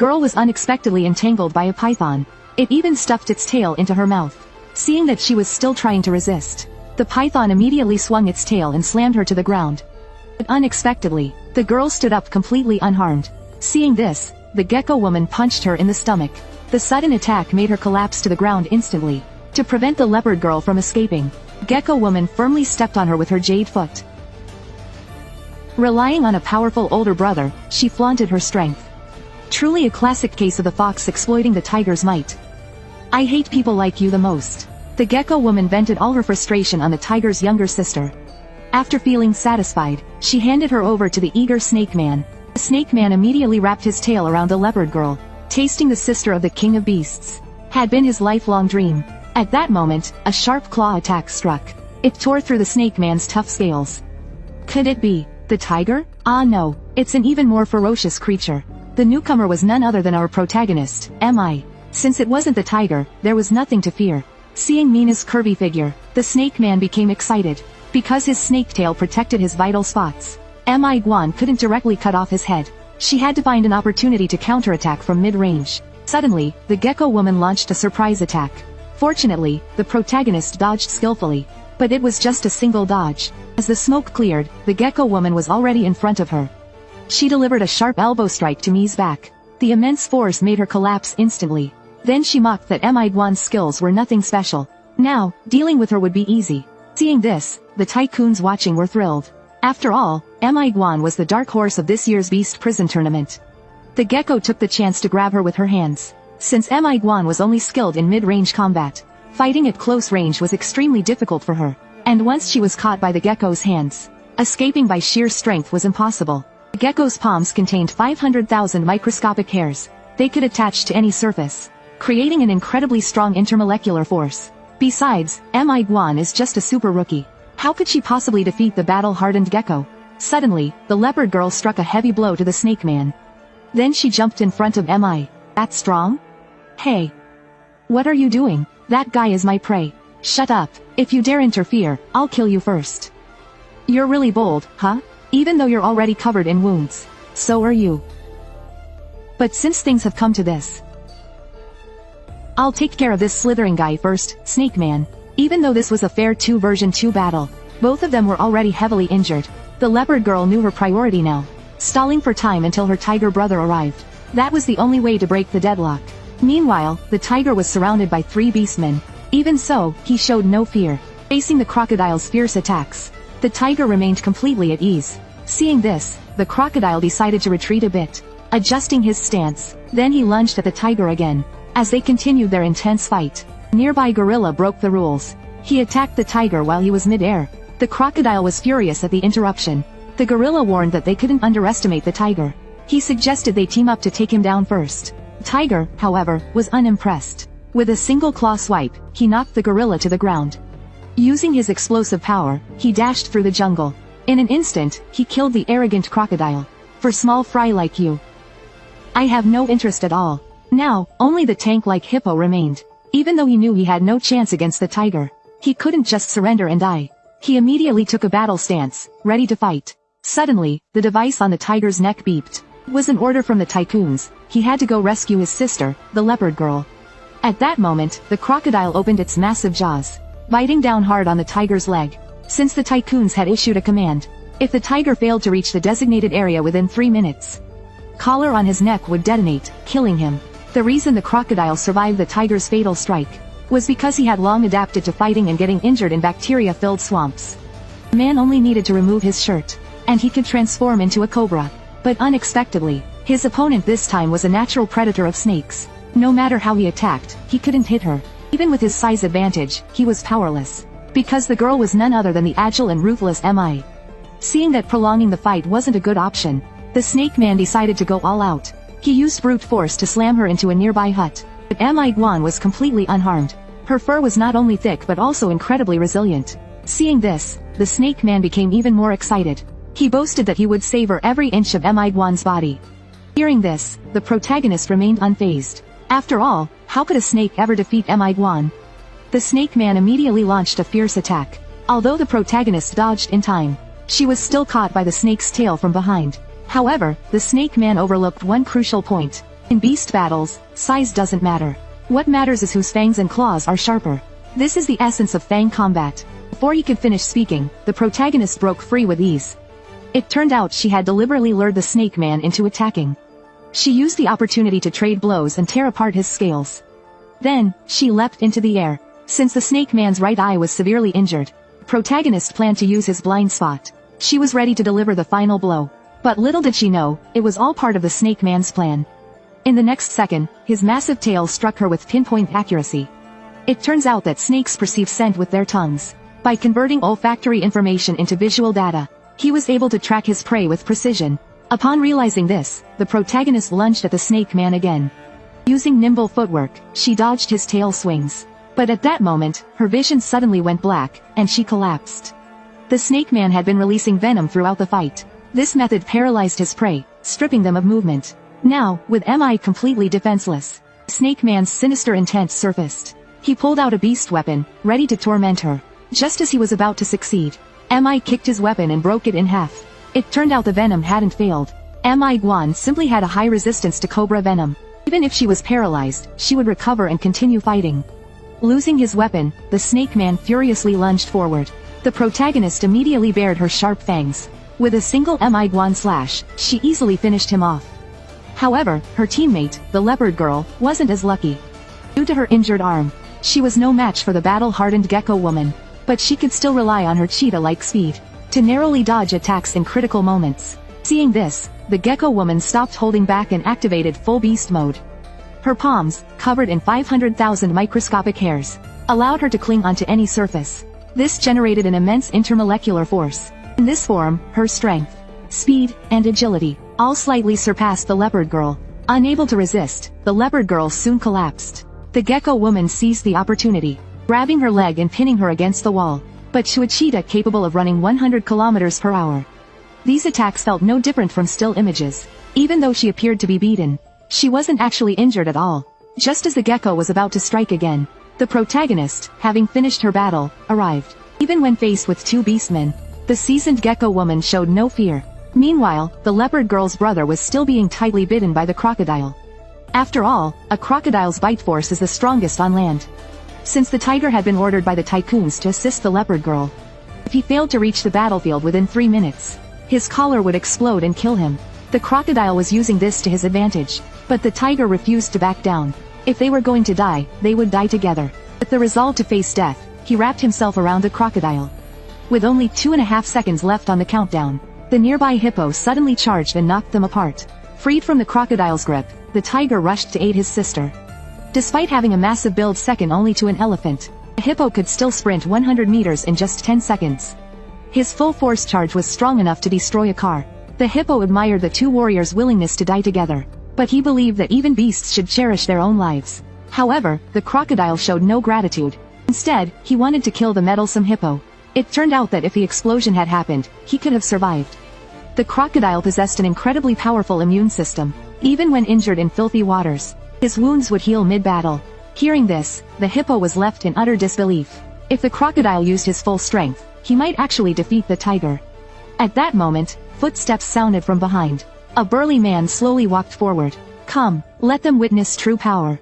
girl was unexpectedly entangled by a python. It even stuffed its tail into her mouth. Seeing that she was still trying to resist, the python immediately swung its tail and slammed her to the ground. But unexpectedly, the girl stood up completely unharmed. Seeing this, the gecko woman punched her in the stomach. The sudden attack made her collapse to the ground instantly. To prevent the leopard girl from escaping, gecko woman firmly stepped on her with her jade foot. Relying on a powerful older brother, she flaunted her strength. Truly a classic case of the fox exploiting the tiger's might. I hate people like you the most. The gecko woman vented all her frustration on the tiger's younger sister. After feeling satisfied, she handed her over to the eager snake man. The snake man immediately wrapped his tail around the leopard girl. Tasting the sister of the king of beasts had been his lifelong dream. At that moment, a sharp claw attack struck. It tore through the snake man's tough scales. Could it be the tiger? Ah no, it's an even more ferocious creature. The newcomer was none other than our protagonist, Mi. Since it wasn't the tiger, there was nothing to fear. Seeing Mina's curvy figure, the snake man became excited. Because his snake tail protected his vital spots, Mi Guan couldn't directly cut off his head. She had to find an opportunity to counterattack from mid-range. Suddenly, the gecko woman launched a surprise attack. Fortunately, the protagonist dodged skillfully. But it was just a single dodge. As the smoke cleared, the gecko woman was already in front of her. She delivered a sharp elbow strike to Mi's back. The immense force made her collapse instantly. Then she mocked that Mi Guan's skills were nothing special. Now, dealing with her would be easy. Seeing this, the tycoons watching were thrilled. After all, Mi Guan was the dark horse of this year's Beast Prison Tournament. The gecko took the chance to grab her with her hands. Since Mi Guan was only skilled in mid-range combat, fighting at close range was extremely difficult for her. And once she was caught by the gecko's hands, escaping by sheer strength was impossible. The gecko's palms contained 500,000 microscopic hairs. They could attach to any surface, creating an incredibly strong intermolecular force. Besides, Mi Guan is just a super rookie. How could she possibly defeat the battle-hardened gecko? Suddenly, the leopard girl struck a heavy blow to the snake man. Then she jumped in front of Mi. That strong? Hey! What are you doing? That guy is my prey. Shut up. If you dare interfere, I'll kill you first. You're really bold, huh? Even though you're already covered in wounds. So are you. But since things have come to this, I'll take care of this slithering guy first, Snake Man. Even though this was a fair 2 version 2 battle, both of them were already heavily injured. The leopard girl knew her priority now, stalling for time until her tiger brother arrived. That was the only way to break the deadlock. Meanwhile, the tiger was surrounded by 3 beastmen. Even so, he showed no fear. Facing the crocodile's fierce attacks, the tiger remained completely at ease. Seeing this, the crocodile decided to retreat a bit, adjusting his stance. Then he lunged at the tiger again. As they continued their intense fight, nearby gorilla broke the rules. He attacked the tiger while he was mid-air. The crocodile was furious at the interruption. The gorilla warned that they couldn't underestimate the tiger. He suggested they team up to take him down first. The tiger, however, was unimpressed. With a single claw swipe, he knocked the gorilla to the ground. Using his explosive power, he dashed through the jungle. In an instant, he killed the arrogant crocodile. For small fry like you, I have no interest at all. Now, only the tank-like hippo remained. Even though he knew he had no chance against the tiger, he couldn't just surrender and die. He immediately took a battle stance, ready to fight. Suddenly, the device on the tiger's neck beeped. It was an order from the tycoons. He had to go rescue his sister, the leopard girl. At that moment, the crocodile opened its massive jaws, biting down hard on the tiger's leg. Since the tycoons had issued a command, if the tiger failed to reach the designated area within 3 minutes, collar on his neck would detonate, killing him. The reason the crocodile survived the tiger's fatal strike was because he had long adapted to fighting and getting injured in bacteria-filled swamps. The man only needed to remove his shirt, and he could transform into a cobra. But unexpectedly, his opponent this time was a natural predator of snakes. No matter how he attacked, he couldn't hit her. Even with his size advantage, he was powerless. Because the girl was none other than the agile and ruthless Mi. Seeing that prolonging the fight wasn't a good option, the snake man decided to go all out. He used brute force to slam her into a nearby hut. But Mi Guan was completely unharmed. Her fur was not only thick but also incredibly resilient. Seeing this, the snake man became even more excited. He boasted that he would savor every inch of Mi Guan's body. Hearing this, the protagonist remained unfazed. After all, how could a snake ever defeat Mi Guan? The snake man immediately launched a fierce attack. Although the protagonist dodged in time, she was still caught by the snake's tail from behind. However, the snake man overlooked one crucial point. In beast battles, size doesn't matter. What matters is whose fangs and claws are sharper. This is the essence of fang combat. Before he could finish speaking, the protagonist broke free with ease. It turned out she had deliberately lured the snake man into attacking. She used the opportunity to trade blows and tear apart his scales. Then, she leapt into the air. Since the snake man's right eye was severely injured, the protagonist planned to use his blind spot. She was ready to deliver the final blow. But little did she know, it was all part of the snake man's plan. In the next second, his massive tail struck her with pinpoint accuracy. It turns out that snakes perceive scent with their tongues. By converting olfactory information into visual data, he was able to track his prey with precision. Upon realizing this, the protagonist lunged at the snake man again. Using nimble footwork, she dodged his tail swings. But at that moment, her vision suddenly went black, and she collapsed. The snake man had been releasing venom throughout the fight. This method paralyzed his prey, stripping them of movement. Now, with MI completely defenseless, Snake Man's sinister intent surfaced. He pulled out a beast weapon, ready to torment her. Just as he was about to succeed, Mi kicked his weapon and broke it in half. It turned out the venom hadn't failed. Mi Guan simply had a high resistance to cobra venom. Even if she was paralyzed, she would recover and continue fighting. Losing his weapon, the Snake Man furiously lunged forward. The protagonist immediately bared her sharp fangs. With a single Mi Guan slash, she easily finished him off. However, her teammate, the leopard girl, wasn't as lucky. Due to her injured arm, she was no match for the battle-hardened gecko woman, but she could still rely on her cheetah-like speed to narrowly dodge attacks in critical moments. Seeing this, the gecko woman stopped holding back and activated full beast mode. Her palms, covered in 500,000 microscopic hairs, allowed her to cling onto any surface. This generated an immense intermolecular force. In this form, her strength, speed, and agility all slightly surpassed the leopard girl. Unable to resist, the leopard girl soon collapsed. The gecko woman seized the opportunity, grabbing her leg and pinning her against the wall. But to a cheetah capable of running 100 kilometers per hour, these attacks felt no different from still images. Even though she appeared to be beaten, she wasn't actually injured at all. Just as the gecko was about to strike again, the protagonist, having finished her battle, arrived. Even when faced with two beastmen, the seasoned gecko woman showed no fear. Meanwhile, the leopard girl's brother was still being tightly bitten by the crocodile. After all, a crocodile's bite force is the strongest on land. Since the tiger had been ordered by the tycoons to assist the leopard girl, if he failed to reach the battlefield within 3 minutes, his collar would explode and kill him. The crocodile was using this to his advantage, but the tiger refused to back down. If they were going to die, they would die together. With the resolve to face death, he wrapped himself around the crocodile. With only 2.5 seconds left on the countdown, the nearby hippo suddenly charged and knocked them apart. Freed from the crocodile's grip, the tiger rushed to aid his sister. Despite having a massive build second only to an elephant, the hippo could still sprint 100 meters in just 10 seconds. His full force charge was strong enough to destroy a car. The hippo admired the two warriors' willingness to die together, but he believed that even beasts should cherish their own lives. However, the crocodile showed no gratitude. Instead, he wanted to kill the meddlesome hippo. It turned out that if the explosion had happened, he could have survived. The crocodile possessed an incredibly powerful immune system. Even when injured in filthy waters, his wounds would heal mid-battle. Hearing this, the hippo was left in utter disbelief. If the crocodile used his full strength, he might actually defeat the tiger. At that moment, footsteps sounded from behind. A burly man slowly walked forward. Come, let them witness true power.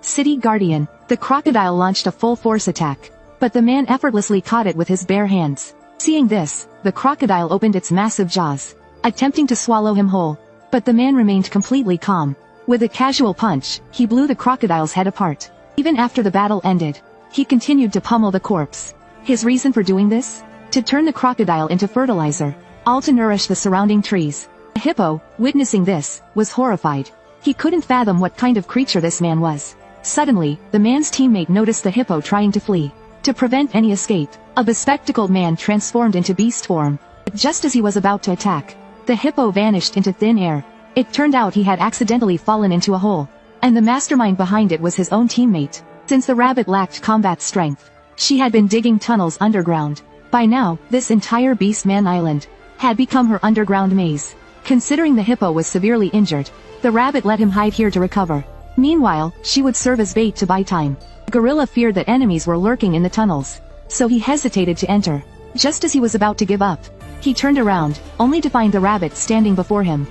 City Guardian. The crocodile launched a full-force attack, but the man effortlessly caught it with his bare hands. Seeing this, the crocodile opened its massive jaws, attempting to swallow him whole. But the man remained completely calm. With a casual punch, he blew the crocodile's head apart. Even after the battle ended, he continued to pummel the corpse. His reason for doing this? To turn the crocodile into fertilizer, all to nourish the surrounding trees. The hippo, witnessing this, was horrified. He couldn't fathom what kind of creature this man was. Suddenly, the man's teammate noticed the hippo trying to flee. To prevent any escape, a bespectacled man transformed into beast form. But just as he was about to attack, the hippo vanished into thin air. It turned out he had accidentally fallen into a hole, and the mastermind behind it was his own teammate. Since the rabbit lacked combat strength, she had been digging tunnels underground. By now, this entire Beastman Island had become her underground maze. Considering the hippo was severely injured, the rabbit let him hide here to recover. Meanwhile, she would serve as bait to buy time. The gorilla feared that enemies were lurking in the tunnels, so he hesitated to enter. Just as he was about to give up, he turned around, only to find the rabbit standing before him.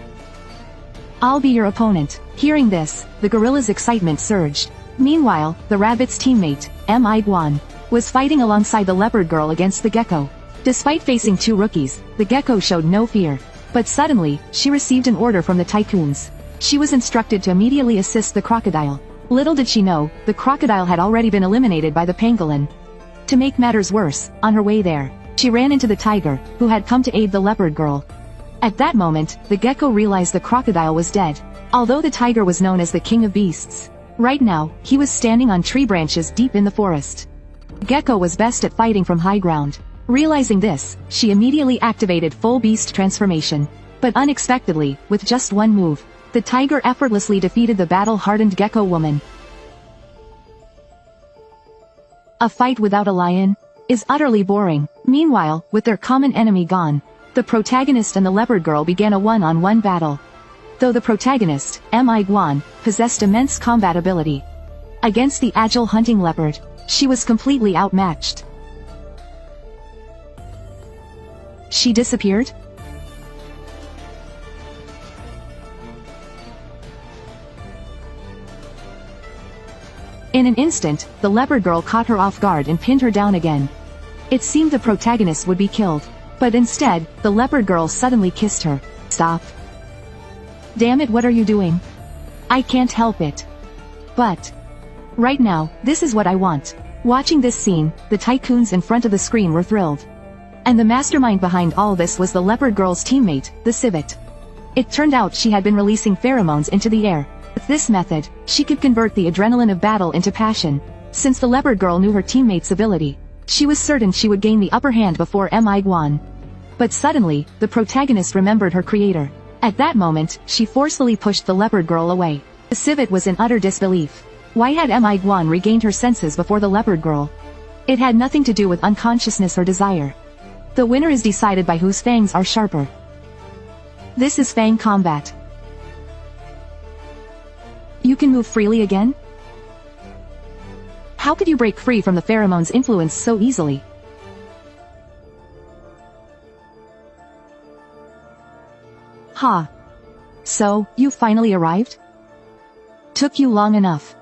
I'll be your opponent. Hearing this, the gorilla's excitement surged. Meanwhile, the rabbit's teammate, Guan, was fighting alongside the leopard girl against the gecko. Despite facing two rookies, the gecko showed no fear. But suddenly, she received an order from the tycoons. She was instructed to immediately assist the crocodile. Little did she know, the crocodile had already been eliminated by the pangolin. To make matters worse, on her way there, she ran into the tiger, who had come to aid the leopard girl. At that moment, the gecko realized the crocodile was dead. Although the tiger was known as the king of beasts, right now, he was standing on tree branches deep in the forest. The gecko was best at fighting from high ground. Realizing this, she immediately activated full beast transformation. But unexpectedly, with just one move, the tiger effortlessly defeated the battle-hardened gecko woman. A fight without a lion is utterly boring. Meanwhile, with their common enemy gone, the protagonist and the leopard girl began a one-on-one battle. Though the protagonist, Guan, possessed immense combat ability against the agile hunting leopard, she was completely outmatched. She disappeared? In an instant, the leopard girl caught her off guard and pinned her down again. It seemed the protagonist would be killed, but instead, the leopard girl suddenly kissed her. Stop. Damn it, what are you doing? I can't help it. But right now, this is what I want. Watching this scene, the tycoons in front of the screen were thrilled. And the mastermind behind all this was the leopard girl's teammate, the civet. It turned out she had been releasing pheromones into the air. With this method, she could convert the adrenaline of battle into passion. Since the leopard girl knew her teammate's ability, she was certain she would gain the upper hand before Guan. But suddenly, the protagonist remembered her creator. At that moment, she forcefully pushed the leopard girl away. The civet was in utter disbelief. Why had Guan regained her senses before the leopard girl? It had nothing to do with unconsciousness or desire. The winner is decided by whose fangs are sharper. This is fang combat. You can move freely again? How could you break free from the pheromones' influence so easily? Ha! So, you finally arrived? Took you long enough.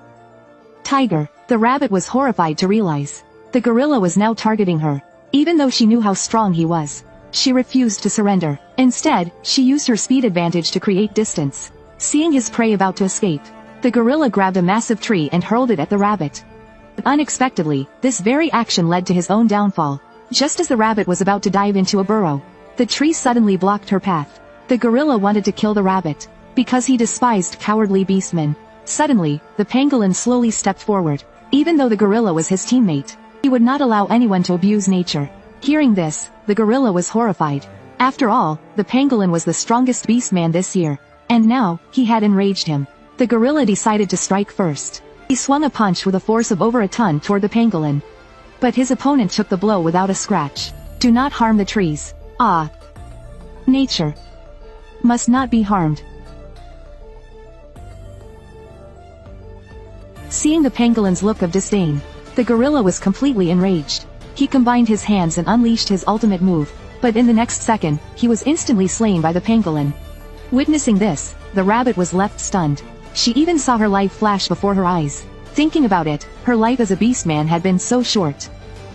Tiger, the rabbit was horrified to realize the gorilla was now targeting her. Even though she knew how strong he was, she refused to surrender. Instead, she used her speed advantage to create distance. Seeing his prey about to escape, the gorilla grabbed a massive tree and hurled it at the rabbit. But unexpectedly, this very action led to his own downfall. Just as the rabbit was about to dive into a burrow, the tree suddenly blocked her path. The gorilla wanted to kill the rabbit, because he despised cowardly beastmen. Suddenly, the pangolin slowly stepped forward. Even though the gorilla was his teammate, he would not allow anyone to abuse nature. Hearing this, the gorilla was horrified. After all, the pangolin was the strongest beastman this year, and now, he had enraged him. The gorilla decided to strike first. He swung a punch with a force of over a ton toward the pangolin. But his opponent took the blow without a scratch. Do not harm the trees. Ah. Nature must not be harmed. Seeing the pangolin's look of disdain, the gorilla was completely enraged. He combined his hands and unleashed his ultimate move, but in the next second, he was instantly slain by the pangolin. Witnessing this, the rabbit was left stunned. She even saw her life flash before her eyes. Thinking about it, her life as a beastman had been so short.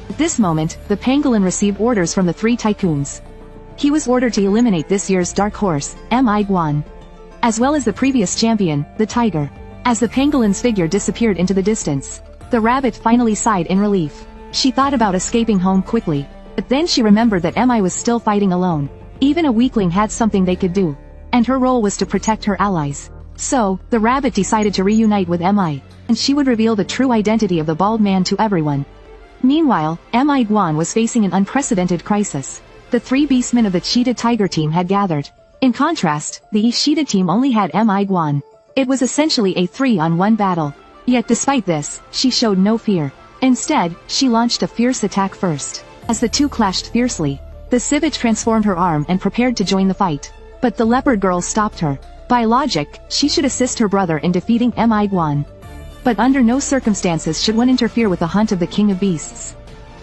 At this moment, the pangolin received orders from the three tycoons. He was ordered to eliminate this year's dark horse, Guan, as well as the previous champion, the tiger. As the pangolin's figure disappeared into the distance, the rabbit finally sighed in relief. She thought about escaping home quickly, but then she remembered that Mi was still fighting alone. Even a weakling had something they could do, and her role was to protect her allies. So, the rabbit decided to reunite with Mi, and she would reveal the true identity of the bald man to everyone. Meanwhile, Guan was facing an unprecedented crisis. The three beastmen of the cheetah tiger team had gathered. In contrast, the cheetah team only had Guan. It was essentially a 3-on-1 battle. Yet despite this, she showed no fear. Instead, she launched a fierce attack first. As the two clashed fiercely, the civet transformed her arm and prepared to join the fight. But the leopard girl stopped her. By logic, she should assist her brother in defeating Guan. But under no circumstances should one interfere with the hunt of the king of beasts.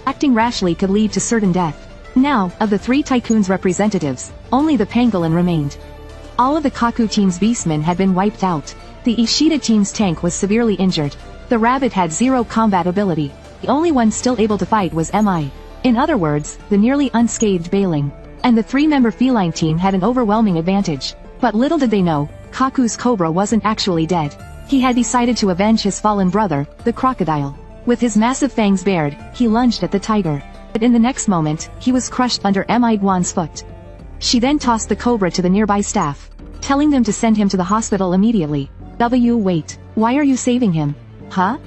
Acting rashly could lead to certain death. Now, of the three tycoons' representatives, only the pangolin remained. All of the Kaku team's beastmen had been wiped out. The Ishida team's tank was severely injured. The rabbit had zero combat ability. The only one still able to fight was Mi. In other words, the nearly unscathed Bailing. And the 3-member feline team had an overwhelming advantage. But little did they know, Kaku's cobra wasn't actually dead. He had decided to avenge his fallen brother, the crocodile. With his massive fangs bared, he lunged at the tiger. But in the next moment, he was crushed under Mi Guan's foot. She then tossed the cobra to the nearby staff, telling them to send him to the hospital immediately. Wait, why are you saving him? Huh?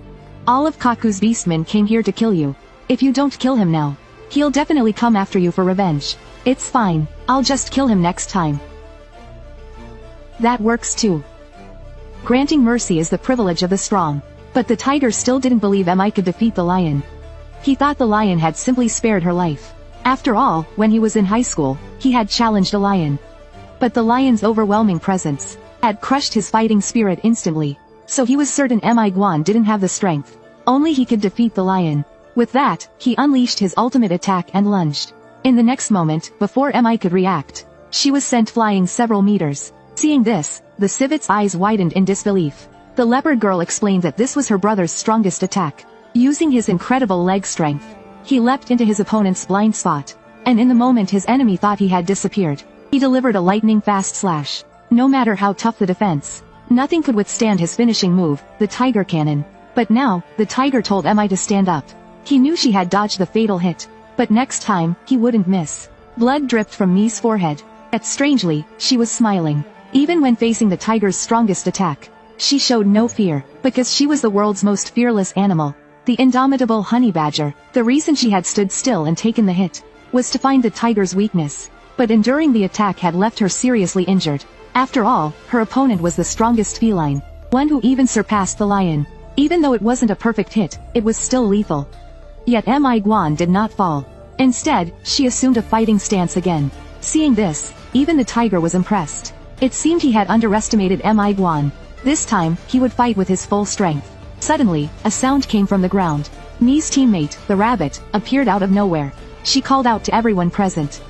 All of Kaku's beastmen came here to kill you. If you don't kill him now, he'll definitely come after you for revenge. It's fine, I'll just kill him next time. That works too. Granting mercy is the privilege of the strong. But the tiger still didn't believe Mi could defeat the lion. He thought the lion had simply spared her life. After all, when he was in high school, he had challenged a lion. But the lion's overwhelming presence had crushed his fighting spirit instantly. So he was certain Mi Guan didn't have the strength. Only he could defeat the lion. With that, he unleashed his ultimate attack and lunged. In the next moment, before Mi could react, she was sent flying several meters. Seeing this, the civet's eyes widened in disbelief. The leopard girl explained that this was her brother's strongest attack. Using his incredible leg strength, he leapt into his opponent's blind spot. And in the moment his enemy thought he had disappeared, he delivered a lightning-fast slash. No matter how tough the defense, nothing could withstand his finishing move, the tiger cannon. But now, the tiger told Mi to stand up. He knew she had dodged the fatal hit. But next time, he wouldn't miss. Blood dripped from Mi's forehead. Yet strangely, she was smiling. Even when facing the tiger's strongest attack, she showed no fear, because she was the world's most fearless animal. The indomitable honey badger. The reason she had stood still and taken the hit was to find the tiger's weakness. But enduring the attack had left her seriously injured. After all, her opponent was the strongest feline, one who even surpassed the lion. Even though it wasn't a perfect hit, it was still lethal. Yet Mi Guan did not fall. Instead, she assumed a fighting stance again. Seeing this, even the tiger was impressed. It seemed he had underestimated Mi Guan. This time, he would fight with his full strength. Suddenly, a sound came from the ground. Mi's teammate, the rabbit, appeared out of nowhere. She called out to everyone present.